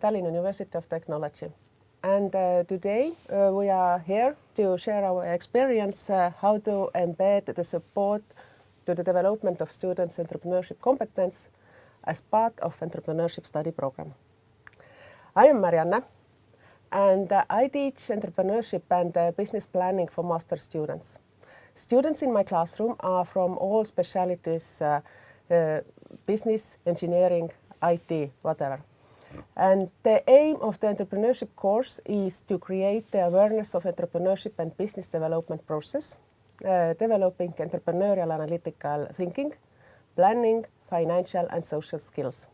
Tallinna University of Technology. And today we are here to share our experience how to embed the support to the development of students' entrepreneurship competence as part of entrepreneurship study program. I am Marianne, and I teach entrepreneurship and business planning for master students. Students in my classroom are from all specialties, business, engineering, IT, whatever. And the aim of the entrepreneurship course is to create the awareness of entrepreneurship and business development process, developing entrepreneurial analytical thinking, planning, financial and social skills.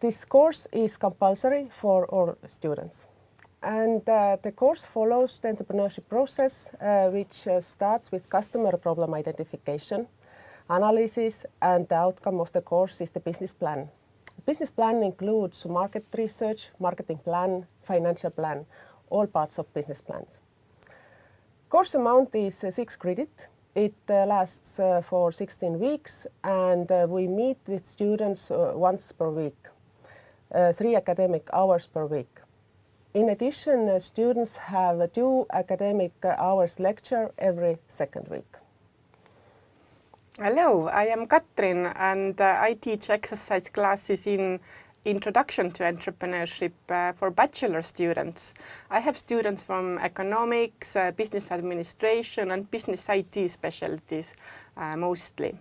This course is compulsory for all students. And the course follows the entrepreneurship process, which starts with customer problem identification, analysis, and the outcome of the course is the business plan. The business plan includes market research, marketing plan, financial plan, all parts of business plans. Course amount is 6 credits. It lasts for 16 weeks, and we meet with students once per week, 3 academic hours per week. In addition, students have 2 academic hours lecture every second week. Hello, I am Katrin, and I teach exercise classes in Introduction to Entrepreneurship for bachelor students. I have students from economics, business administration and business IT specialties mostly.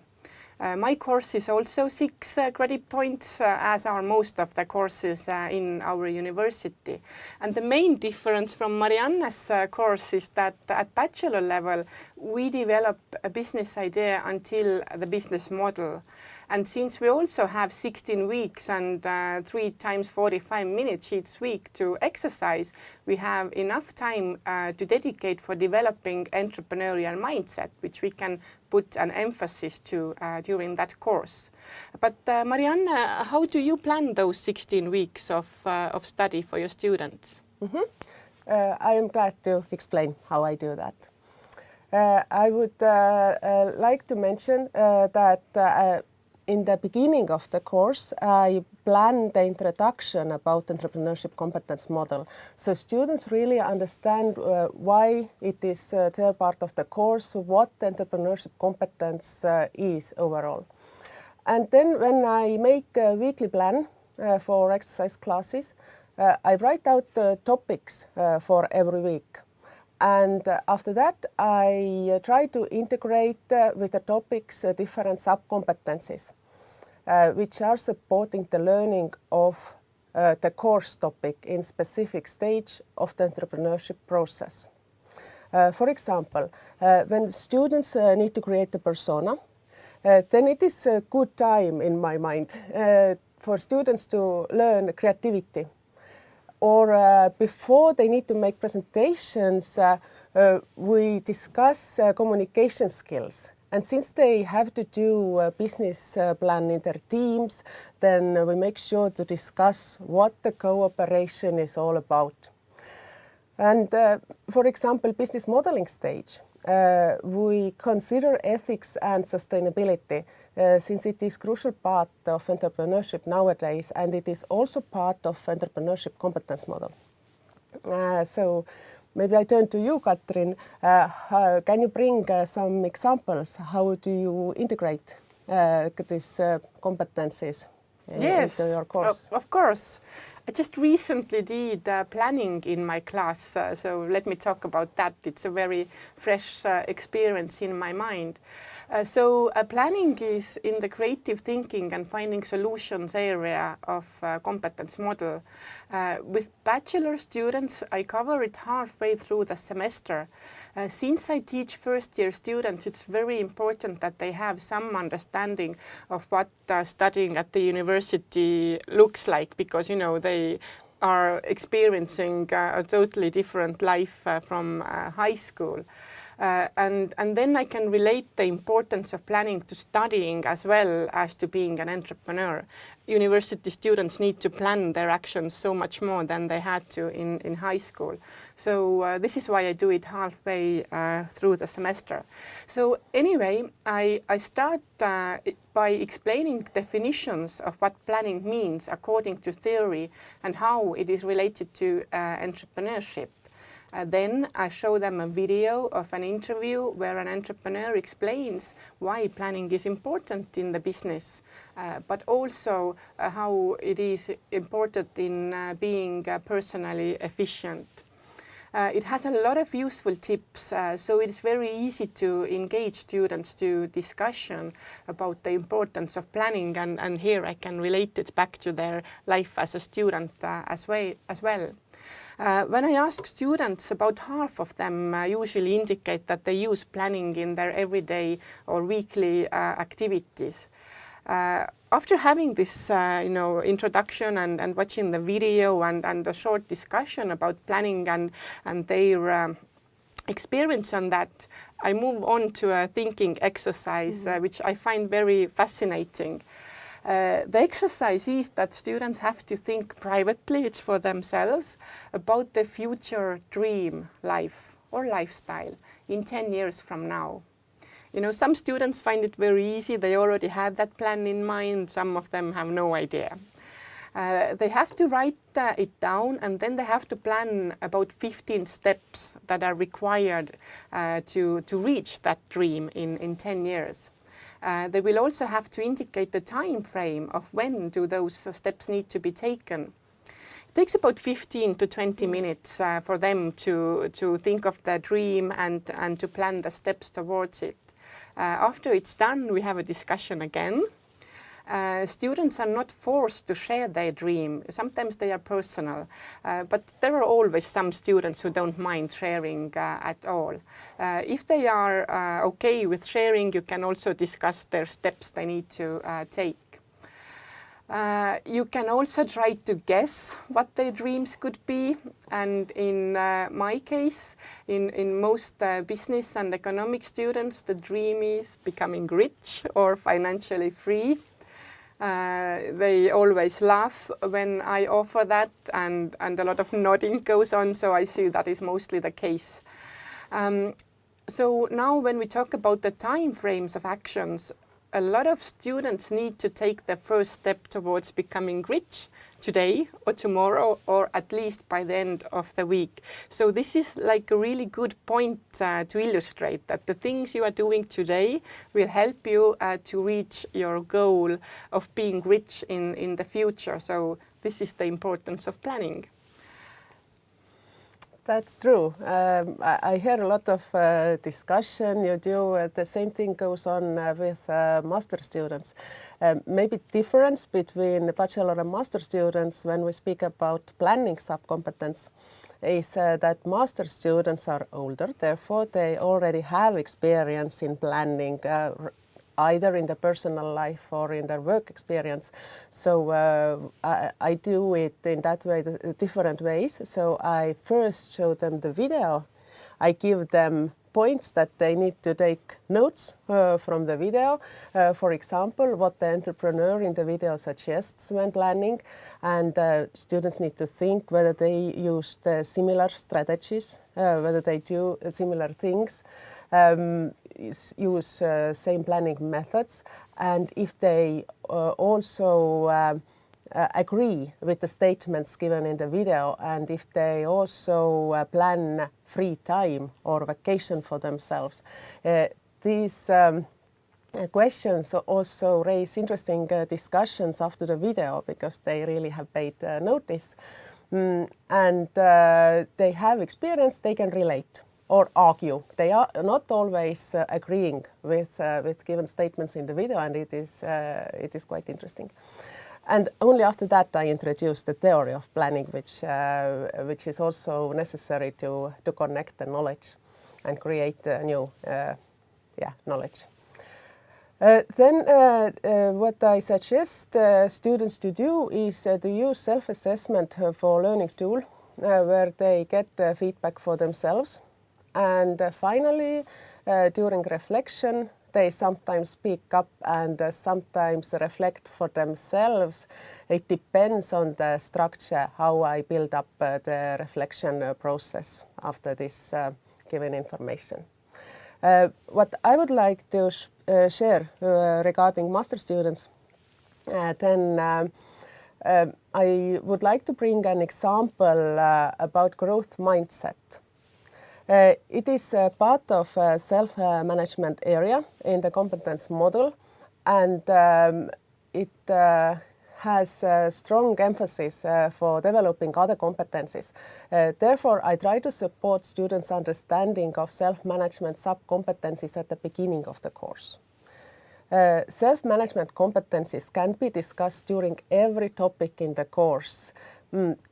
My course is also 6 credit points, as are most of the courses in our university. And the main difference from Marianne's course is that at bachelor level, we develop a business idea until the business model. And since we also have 16 weeks and 3 times 45 minutes each week to exercise, we have enough time to dedicate for developing entrepreneurial mindset, which we can put an emphasis to during that course. But Marianne, how do you plan those 16 weeks of study for your students? I am glad to explain how I do that. I would like to mention that in the beginning of the course, I plan the introduction about entrepreneurship competence model. So students really understand why it is their part of the course, what the entrepreneurship competence is overall. And then when I make a weekly plan for exercise classes, I write out the topics for every week. And after that, I try to integrate with the topics different sub-competencies, which are supporting the learning of the course topic in specific stage of the entrepreneurship process. For example, when students need to create a persona, then it is a good time, in my mind, for students to learn creativity. Or before they need to make presentations, we discuss communication skills. And since they have to do a business plan in their teams, then we make sure to discuss what the cooperation is all about. And for example, business modeling stage, we consider ethics and sustainability since it is a crucial part of entrepreneurship nowadays, and it is also part of entrepreneurship competence model. So maybe I turn to you, Katrin. Can you bring some examples? How do you integrate these competencies into your course? Of course. I just recently did planning in my class, so let me talk about that. It's a very fresh experience in my mind. So planning is in the creative thinking and finding solutions area of competence model. With bachelor students, I cover it halfway through the semester. Since I teach first-year students, it's very important that they have some understanding of what studying at the university looks like, because, you know, they are experiencing a totally different life from high school. And then I can relate the importance of planning to studying as well as to being an entrepreneur. University students need to plan their actions so much more than they had to in high school. So this is why I do it halfway through the semester. So anyway, I start by explaining definitions of what planning means according to theory and how it is related to entrepreneurship. Then I show them a video of an interview where an entrepreneur explains why planning is important in the business, but also how it is important in being personally efficient. It has a lot of useful tips, so it's very easy to engage students to discussion about the importance of planning, and here I can relate it back to their life as a student as well. When I ask students, about half of them usually indicate that they use planning in their everyday or weekly activities. After having this introduction and watching the video and a short discussion about planning and their experience on that, I move on to a thinking exercise, which I find very fascinating. The exercise is that students have to think privately, it's for themselves, about the future dream life or lifestyle in 10 years from now. You know, some students find it very easy, they already have that plan in mind, some of them have no idea. They have to write it down, and then they have to plan about 15 steps that are required to reach that dream in 10 years. They will also have to indicate the time frame of when do those steps need to be taken. It takes about 15 to 20 minutes for them to think of their dream and to plan the steps towards it. After it's done, we have a discussion again. Students are not forced to share their dream. Sometimes they are personal, but there are always some students who don't mind sharing at all. If they are okay with sharing, you can also discuss their steps they need to take. You can also try to guess what their dreams could be, and in my case, in most business and economic students, the dream is becoming rich or financially free. They always laugh when I offer that, and a lot of nodding goes on, so I see that is mostly the case. So now when we talk about the time frames of actions, a lot of students need to take the first step towards becoming rich today or tomorrow, or at least by the end of the week. So this is like a really good point to illustrate that the things you are doing today will help you to reach your goal of being rich in the future. So this is the importance of planning. That's true. I hear a lot of discussion. You do the same thing goes on with master students. Maybe difference between the bachelor and master students when we speak about planning sub-competence is that master students are older, therefore they already have experience in planning either in their personal life or in their work experience. So I do it in that way, different ways. So I first show them the video. I give them points that they need to take notes from the video. For example, what the entrepreneur in the video suggests when planning, and students need to think whether they use the similar strategies, whether they do similar things. Use same planning methods, and if they also agree with the statements given in the video, and if they also plan free time or vacation for themselves. These questions also raise interesting discussions after the video because they really have paid notice, and they have experience, they can relate or argue. They are not always agreeing with given statements in the video, and it is quite interesting. And only after that I introduce the theory of planning, which is also necessary to connect the knowledge and create new knowledge. Then what I suggest students to do is to use self-assessment for learning tool, where they get feedback for themselves. And finally, during reflection, they sometimes speak up and sometimes reflect for themselves. It depends on the structure, how I build up the reflection process after this given information. What I would like to share regarding master students, I would like to bring an example about growth mindset. It is part of a self-management area in the competence model, and it has a strong emphasis for developing other competencies. Therefore, I try to support students' understanding of self-management sub-competencies at the beginning of the course. Self-management competencies can be discussed during every topic in the course.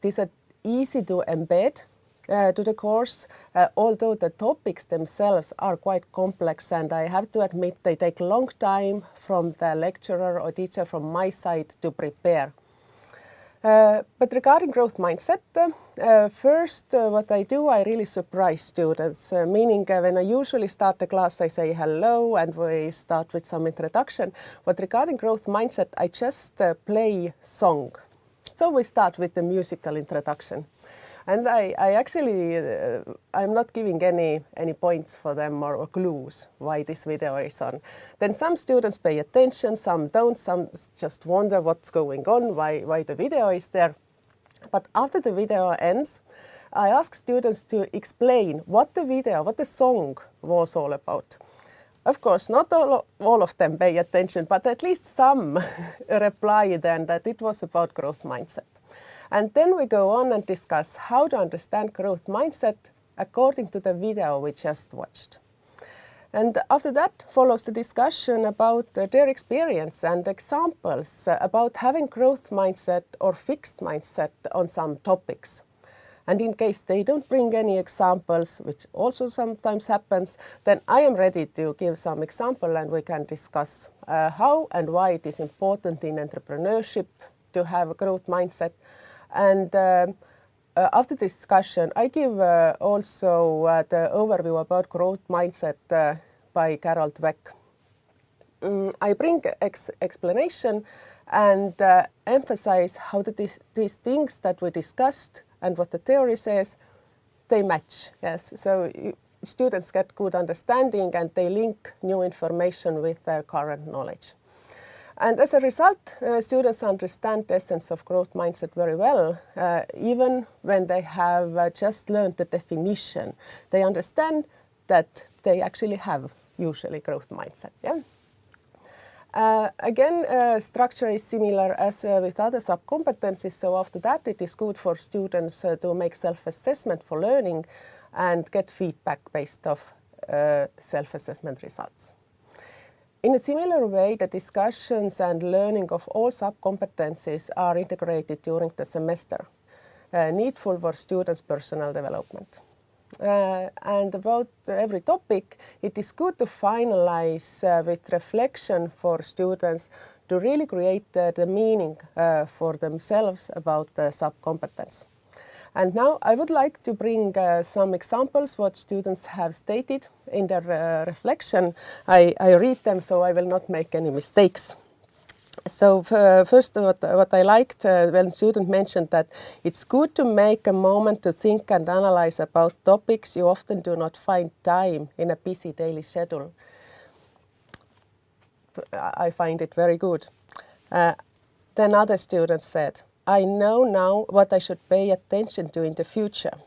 These are easy to embed to the course, although the topics themselves are quite complex, and I have to admit they take a long time from the lecturer or teacher from my side to prepare. But regarding growth mindset, first what I do, I really surprise students, meaning when I usually start the class, I say hello and we start with some introduction. But regarding growth mindset, I just play song. So we start with the musical introduction. And I actually, I'm not giving any points for them or clues why this video is on. Then some students pay attention, some don't, some just wonder what's going on, why the video is there. But after the video ends, I ask students to explain what the song was all about. Of course, not all of them pay attention, but at least some reply then that it was about growth mindset. And then we go on and discuss how to understand growth mindset according to the video we just watched. And after that follows the discussion about their experience and examples about having growth mindset or fixed mindset on some topics. And in case they don't bring any examples, which also sometimes happens, then I am ready to give some example and we can discuss how and why it is important in entrepreneurship to have a growth mindset. And after discussion, I give also the overview about growth mindset by Taltech. I bring explanation and emphasize how these things that we discussed and what the theory says, they match. Yes, so students get good understanding and they link new information with their current knowledge. And as a result, students understand the essence of growth mindset very well, even when they have just learned the definition. They understand that they actually have usually growth mindset. Yeah. Again, structure is similar as with other sub-competencies, so after that it is good for students to make self-assessment for learning and get feedback based off self-assessment results. In a similar way, the discussions and learning of all sub-competencies are integrated during the semester, needful for students' personal development. And about every topic, it is good to finalize with reflection for students to really create the meaning for themselves about the sub-competence. And now I would like to bring some examples what students have stated in their reflection. I read them, so I will not make any mistakes. So first, what I liked when student mentioned that it's good to make a moment to think and analyze about topics you often do not find time in a busy daily schedule. I find it very good. Then other students said, I know now what I should pay attention to in the future.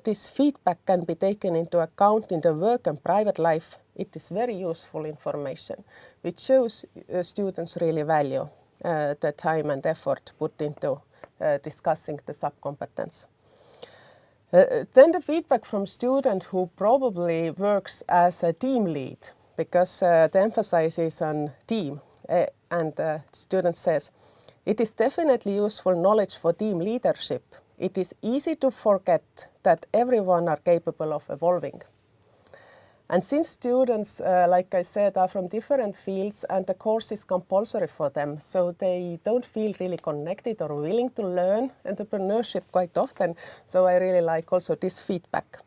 This feedback can be taken into account in the work and private life. It is very useful information, which shows students really value the time and effort put into discussing the sub-competence. Then the feedback from student who probably works as a team lead, because the emphasis is on team, and the student says, it is definitely useful knowledge for team leadership. It is easy to forget that everyone are capable of evolving. And since students, like I said, are from different fields and the course is compulsory for them, so they don't feel really connected or willing to learn entrepreneurship quite often. So I really like also this feedback.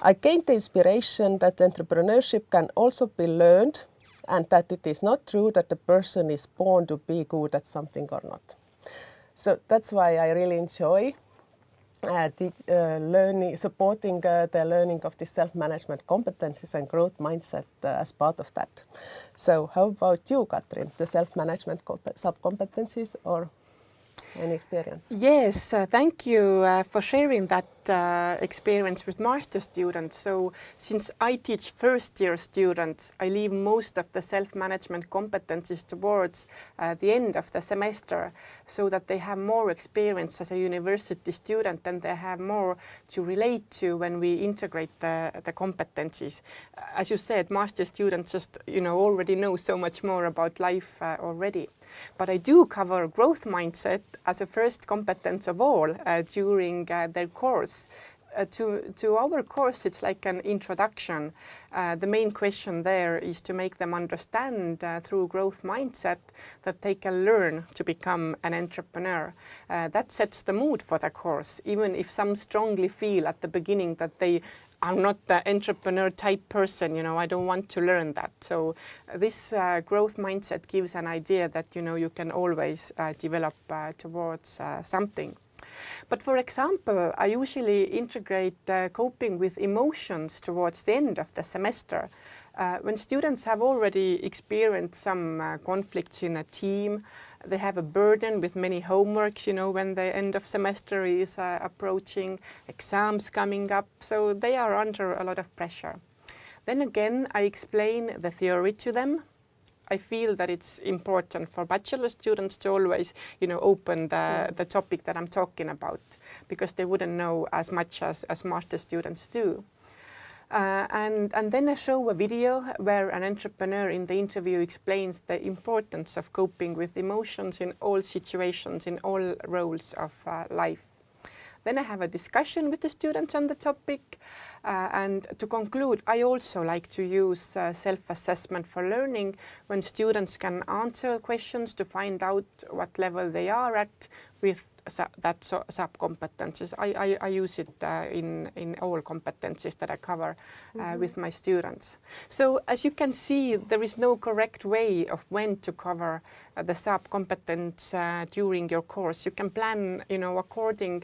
I gained the inspiration that entrepreneurship can also be learned and that it is not true that the person is born to be good at something or not. So that's why I really enjoy supporting the learning of the self-management competencies and growth mindset as part of that. So how about you, Katrin, the self-management sub-competencies or any experience? Yes, thank you for sharing that experience with master students. So since I teach first-year students, I leave most of the self-management competencies towards the end of the semester so that they have more experience as a university student and they have more to relate to when we integrate the competencies. As you said, master students just already know so much more about life already. But I do cover growth mindset as a first competence of all during their course. To our course, it's like an introduction. The main question there is to make them understand through growth mindset that they can learn to become an entrepreneur. That sets the mood for the course, even if some strongly feel at the beginning that they I'm not the entrepreneur type person, I don't want to learn that. So this growth mindset gives an idea that, you can always develop towards something. But for example, I usually integrate coping with emotions towards the end of the semester. When students have already experienced some conflicts in a team, they have a burden with many homeworks, when the end of semester is approaching, exams coming up, so they are under a lot of pressure. Then again, I explain the theory to them. I feel that it's important for bachelor students to always, open the topic that I'm talking about, because they wouldn't know as much as master students do. And then I show a video where an entrepreneur in the interview explains the importance of coping with emotions in all situations, in all roles of life. Then I have a discussion with the students on the topic. And to conclude, I also like to use self-assessment for learning when students can answer questions to find out what level they are at with that sub-competencies. I use it in all competencies that I cover with my students. So as you can see, there is no correct way of when to cover the sub-competence during your course. You can plan, according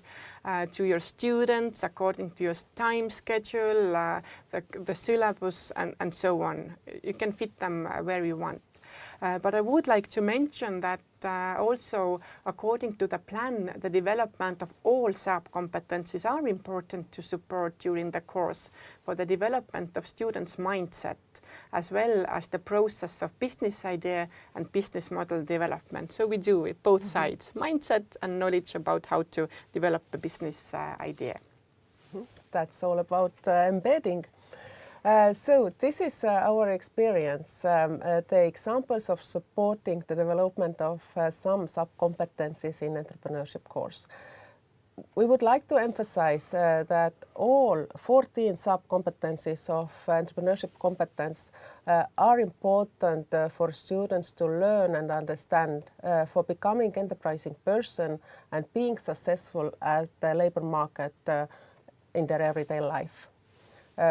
to your students, according to your time schedule, the syllabus, and so on. You can fit them where you want. But I would like to mention that also, according to the plan, the development of all sub-competencies are important to support during the course for the development of students' mindset, as well as the process of business idea and business model development. So we do it both sides, mindset and knowledge about how to develop the business idea. That's all about embedding. So this is our experience, the examples of supporting the development of some sub-competencies in entrepreneurship course. We would like to emphasize that all 14 sub-competencies of entrepreneurship competence are important for students to learn and understand for becoming enterprising person and being successful at the labor market in their everyday life.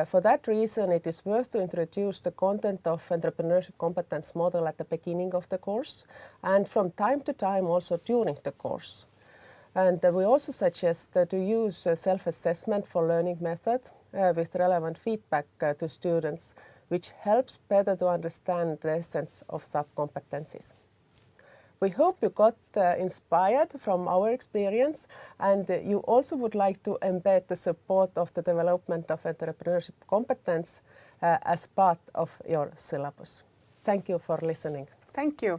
For that reason, it is worth to introduce the content of entrepreneurship competence model at the beginning of the course and from time to time also during the course. And we also suggest to use self-assessment for learning method with relevant feedback to students, which helps better to understand the essence of sub-competencies. We hope you got inspired from our experience and you also would like to embed the support of the development of entrepreneurship competence as part of your syllabus. Thank you for listening. Thank you.